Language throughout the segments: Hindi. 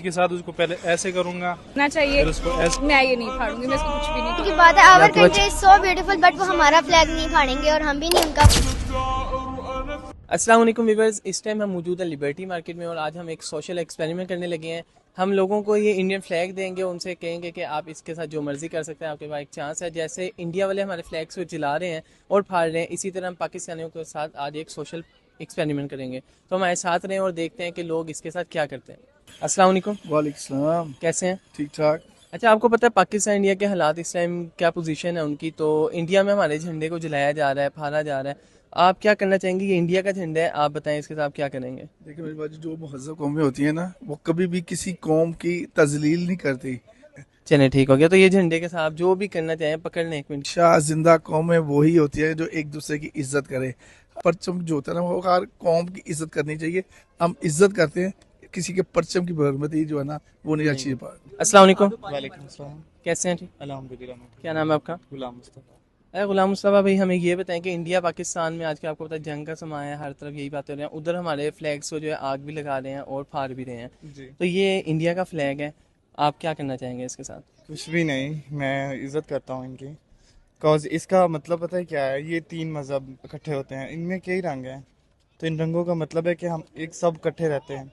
के साथ उसको पहले ऐसे करूंगा ना चाहिए, फिर उसको ऐसे। मैं ये नहीं फाड़ूंगी, मैं इसको कुछ भी नहीं की बात है। Our country is so beautiful but वो हमारा फ्लैग नहीं फाड़ेंगे और हम भी नहीं उनका। अस्सलाम वालेकुम व्यूअर्स, इस टाइम हम मौजूद हैं लिबर्टी मार्केट में और आज हम एक सोशल एक्सपेरिमेंट करने लगे हैं। हम लोगों को ये इंडियन फ्लैग देंगे, उनसे कहेंगे कि आप इसके साथ जो मर्जी कर सकते हैं, आपके पास एक चांस है। जैसे इंडिया वाले हमारे फ्लैग्स को जला रहे हैं और फाड़ रहे हैं, इसी तरह हम पाकिस्तानियों के साथ आज एक सोशल एक्सपेरिमेंट करेंगे। तो हमारे साथ रहें और देखते हैं कि लोग इसके साथ क्या करते हैं। अस्सलाम वालेकुम। वालेकुम सलाम। कैसे हैं? ठीक ठाक। अच्छा, आपको पता है पाकिस्तान इंडिया के हालात इस टाइम क्या पोजीशन है उनकी? तो इंडिया में हमारे झंडे को जलाया जा रहा है, फाड़ा जा रहा है। आप क्या करना चाहेंगे? ये इंडिया का झंडा है, आप बताएं इसके साथ आप क्या करेंगे? देखिए मेरी बात, जो महज़ब कौमें होती है ना, वो कभी भी किसी कौम की तजलील नहीं करती। चले ठीक हो गया। तो ये झंडे के साथ जो भी करना चाहें पकड़ लें। एक मिनट। शाह जिंदा कौमें वही होती है जो एक दूसरे की इज्जत करे। परचम जो होता है ना, वो हर कौम की इज्जत करनी चाहिए। हम इज्जत करते हैं, किसी के परचम की बरमती जो है ना, वो नहीं अच्छी बात। अस्सलाम वालेकुम। वालेकुम अस्सलाम। कैसे हैं? ठीक। अल्हम्दुलिल्लाह। क्या नाम है आपका? गुलाम मुस्तफा। अरे गुलाम मुस्तफा भाई, हमें ये बताएं कि इंडिया पाकिस्तान में आजकल आपको पता है जंग का समय है, हर तरफ यही बातें हो रही हैं। उधर हमारे फ्लैग्स को जो है आग भी लगा रहे हैं और फाड़ भी रहे हैं। जी। तो ये इंडिया का फ्लैग है, आप क्या करना चाहेंगे इसके साथ? कुछ भी नहीं, मैं इज्जत करता हूँ इनकी। कॉज इसका मतलब पता है क्या है? ये 3 मज़हब इकट्ठे होते हैं, इनमें कई रंग हैं, तो इन रंगों का मतलब है कि हम एक सब इकट्ठे रहते हैं,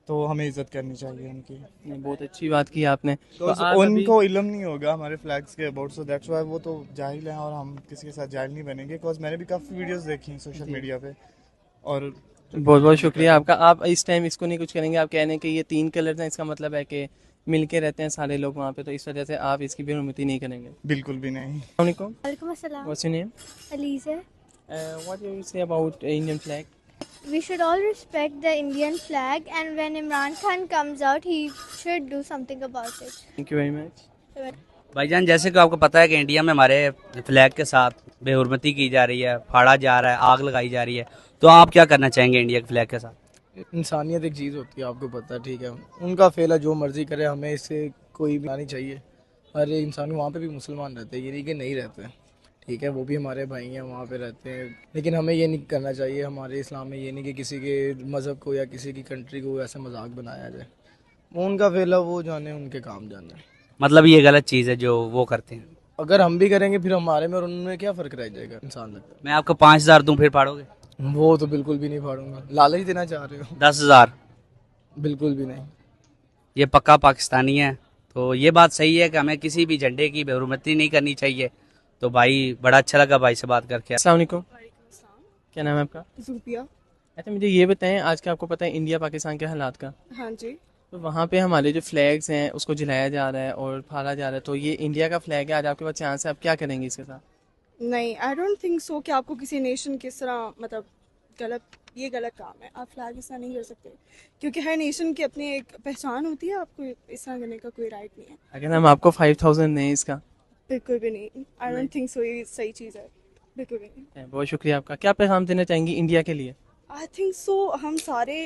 तो हमें इज्जत करनी चाहिए इनकी। बहुत अच्छी बात की आपने। तो तो आप उनको इल्म नहीं होगा हमारे फ्लैग्स के अबाउट, सो दैट्स व्हाई वो तो जाहिल हैं और हम किसी के साथ जाहिल नहीं बनेंगे। कॉज मैंने भी काफ़ी वीडियोस देखी सोशल मीडिया पे। और बहुत बहुत शुक्रिया आपका। आप इस टाइम इसको नहीं कुछ करेंगे, आप कह रहे हैं कि ये 3 कलर्स हैं, इसका मतलब है कि मिल के रहते हैं सारे लोग वहाँ पे, तो इस वजह से आप इसकी भी अनुमति नहीं करेंगे। बिल्कुल भी नहीं। वालेकुम। वालेकुम अस्सलाम। What's your name? Aliza. What you say about Indian flag? We should all respect the Indian flag and when Imran Khan comes out he should do something about it. Thank you very much. भाईजान, जैसे कि आपको पता है कि इंडिया में हमारे फ्लैग के साथ बेहुरमती की जा रही है, फाड़ा जा रहा है, आग लगाई जा रही है, तो आप क्या करना चाहेंगे इंडिया के फ्लैग के साथ? इंसानियत एक चीज़ होती है, आपको पता है, ठीक है। उनका फेल है, जो मर्जी करे, हमें इससे कोई भी नहीं चाहिए। हर एक इंसान, वहाँ पे भी मुसलमान रहते हैं, ये नहीं कि नहीं रहते, ठीक है, वो भी हमारे भाई हैं, वहाँ पे रहते हैं। लेकिन हमें ये नहीं करना चाहिए, हमारे इस्लाम में ये नहीं कि किसी के मज़हब को या किसी की कंट्री को ऐसे मजाक बनाया जाए। वो उनका फेल है, वो जाने, उनके काम जाने। मतलब ये गलत चीज़ है जो वो करते हैं। अगर हम भी करेंगे फिर हमारे में और उनमें क्या फ़र्क रह जाएगा इंसान तक? मैं आपको 5,000 दूं, फिर फाड़ोगे? वो तो बिल्कुल भी नहीं फाड़ूंगा। लालच देना चाह रहे हो? 10,000? बिल्कुल भी नहीं। ये पक्का पाकिस्तानी है, तो ये बात सही है कि हमें किसी भी झंडे की बेहुरमती नहीं करनी चाहिए। तो भाई, बड़ा अच्छा लगा भाई से बात करके। अस्सलाम वालेकुम। क्या नाम है आपका? जूपिया। अच्छा, मुझे ये बताएं, आज का आपको पता है इंडिया पाकिस्तान के हालात का, हाँ जी। तो वहाँ पे हमारे जो फ्लैग्स हैं उसको जलाया जा रहा है और फाड़ा जा रहा है। तो ये इंडिया का फ्लैग है, आज आपके पास चांस है, आप क्या करेंगे इसके साथ? नहीं, आई डोंट थिंक सो कि आपको किसी नेशन की इस तरह मतलब ये गलत काम है। आप फ्लैग इस तरह नहीं कर सकते, क्योंकि हर नेशन की अपनी एक पहचान होती है, आपको इस तरह करने का कोई राइट नहीं है। अगर हम आपको 5,000 दें इसका? बिल्कुल भी नहीं, आई डोंट थिंक सो ये सही चीज़ है, बिल्कुल भी नहीं। बहुत शुक्रिया आपका। क्या पैगाम देना चाहेंगी इंडिया के लिए? आई थिंक सो हम सारे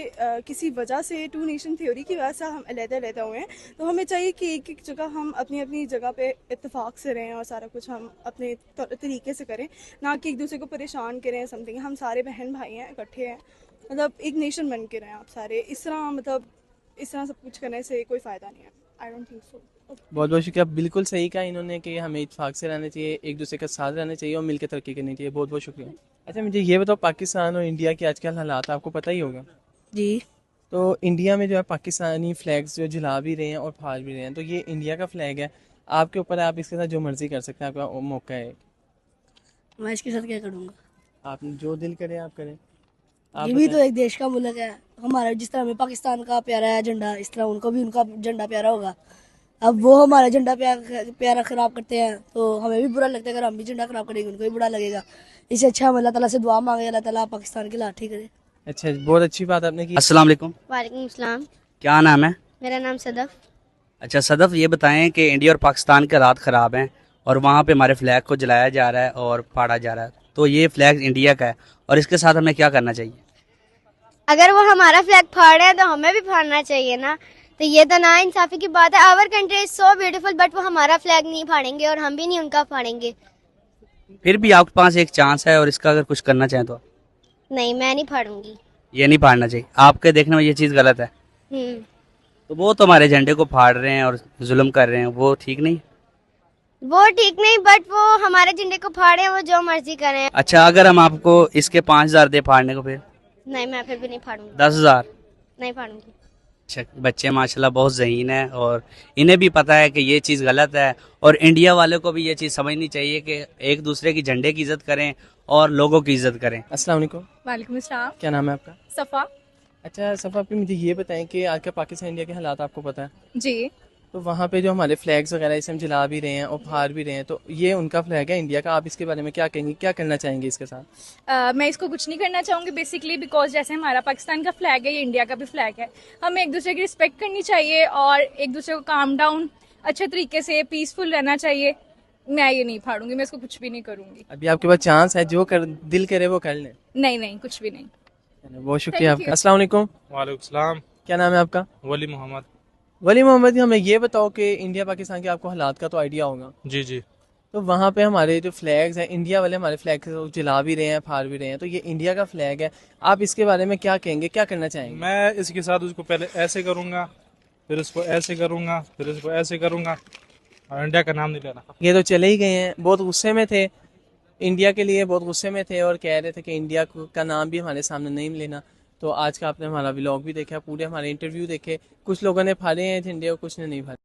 किसी वजह से 2 नेशन थ्योरी की वजह से हम अलग-अलग हुए हैं, तो हमें चाहिए कि एक एक जगह हम अपनी अपनी जगह पे इत्तेफाक से रहें और सारा कुछ हम अपने तरीके से करें, ना कि एक दूसरे को परेशान करें समथिंग। हम सारे बहन भाई हैं, इकट्ठे हैं, मतलब एक नेशन बन के रहें आप सारे। इस तरह मतलब इस तरह सब कुछ करने से कोई फ़ायदा नहीं है, आई डोंट थिंक सो। बहुत बहुत शुक्रिया। बिल्कुल सही कहा इन्होंने कि हमें इत्तेफाक से रहना चाहिए, एक दूसरे के साथ रहना चाहिए और मिलकर तरक्की करनी चाहिए। बहुत बहुत शुक्रिया। अच्छा, मुझे ये बताओ, पाकिस्तान और इंडिया के आजकल हालात आपको पता ही होगा जी। तो इंडिया में जो है पाकिस्तानी फ्लैग्स जो जला भी रहे हैं और फाड़ भी रहे हैं, तो ये इंडिया का फ्लैग है, आपके ऊपर है, आप इसके साथ जो मर्जी कर सकते हैं, आपका मौका है। मैं इसके साथ क्या करूँगा? आप जो दिल करे आप करें। आप ये भी तो बताएं। एक देश का मुल्क है हमारा, जिस तरह हमें पाकिस्तान का प्यारा है झंडा, इस तरह उनको भी उनका झंडा प्यारा होगा। अब वो हमारा झंडा प्यारा खराब करते हैं तो हमें भी बुरा लगता है, अगर हम भी झंडा खराब करेंगे उनको भी बुरा लगेगा। इससे अच्छा हम अल्लाह ताला से दुआ मांगे, अल्लाह ताला पाकिस्तान की लाठी करे। अच्छा, बहुत अच्छी बात आपने की। अस्सलाम वालेकुम। वालेकुम अस्सलाम। क्या नाम है? मेरा नाम सदफ। अच्छा सदफ, ये बताएं कि इंडिया और पाकिस्तान के हालात ख़राब हैं और वहाँ पे हमारे फ्लैग को जलाया जा रहा है और फाड़ा जा रहा है, तो ये फ्लैग इंडिया का है और इसके साथ हमें क्या करना चाहिए? अगर वो हमारा फ्लैग फाड़ रहे हैं तो हमें भी फाड़ना चाहिए ना। तो ये तो ना इंसाफी की बात है। Our country is so beautiful but वो हमारा फ्लैग नहीं फाड़ेंगे और हम भी नहीं उनका फाड़ेंगे। फिर भी आपके पास एक चांस है और इसका अगर कुछ करना चाहें तो? नहीं, मैं नहीं फाड़ूंगी। ये नहीं फाड़ना चाहिए, आपके देखने में ये चीज़ गलत है। तो वो तो हमारे झंडे को फाड़ रहे हैं और जुल्म कर रहे हैं, वो ठीक नहीं। वो ठीक नहीं, बट वो हमारे झंडे को फाड़े, वो जो मर्जी करें। अच्छा, अगर हम आपको इसके 5,000 दे फाड़ने को, फिर नहीं, मैं फिर भी नहीं फाड़ूंगी। 10,000? नहीं फाड़ूंगी। अच्छा, बच्चे माशाल्लाह बहुत ज़हीन है और इन्हें भी पता है कि ये चीज़ गलत है, और इंडिया वालों को भी ये चीज़ समझनी चाहिए कि एक दूसरे की झंडे की इज्जत करें और लोगों की इज्जत करें। अस्सलाम वालेकुम, वालेकुम अस्सलाम। क्या नाम है आपका? सफ़ा अच्छा सफ़ा, आप मुझे ये बताएं कि आज का पाकिस्तान इंडिया के हालात आपको पता है, जी। तो वहाँ पे जो हमारे फ्लैग्स वगैरह इसे हम जला भी रहे हैं और फाड़ भी रहे हैं, तो ये उनका फ्लैग है इंडिया का, आप इसके बारे में क्या कहेंगे, क्या करना चाहेंगे इसके साथ? मैं इसको कुछ नहीं करना चाहूँगी बेसिकली, बिकॉज जैसे हमारा पाकिस्तान का फ्लैग है, ये इंडिया का भी फ्लैग है। हमें एक दूसरे की रिस्पेक्ट करनी चाहिए और एक दूसरे को काम डाउन अच्छे तरीके से पीसफुल रहना चाहिए। मैं ये नहीं फाड़ूंगी, मैं इसको कुछ भी नहीं करूँगी। अभी आपके पास चांस है, जो कर दिल करे वो कर लें। नहीं नहीं, कुछ भी नहीं। बहुत शुक्रिया आपका। अस्सलाम वालेकुम, वालेकुम सलाम। क्या नाम है आपका? वली मोहम्मद। वली मोहम्मद, हमें ये बताओ कि इंडिया पाकिस्तान के आपको हालात का तो आइडिया होगा, जी जी। तो वहाँ पे हमारे जो फ्लैग्स हैं, इंडिया वाले हमारे फ्लैग को जला भी रहे हैं, फाड़ भी रहे हैं, तो ये इंडिया का फ्लैग है, आप इसके बारे में क्या कहेंगे, क्या करना चाहेंगे? मैं इसके साथ उसको पहले ऐसे करूँगा, फिर उसको ऐसे करूँगा, फिर उसको ऐसे करूँगा, और इंडिया का नाम नहीं लेना। ये तो चले ही गए हैं, बहुत गुस्से में थे, इंडिया के लिए बहुत गुस्से में थे और कह रहे थे कि इंडिया का नाम भी हमारे सामने नहीं लेना। तो आज का आपने हमारा व्लॉग भी देखा, पूरे हमारे इंटरव्यू देखे, कुछ लोगों ने फाड़े हैं झंडे और कुछ ने नहीं फाड़े।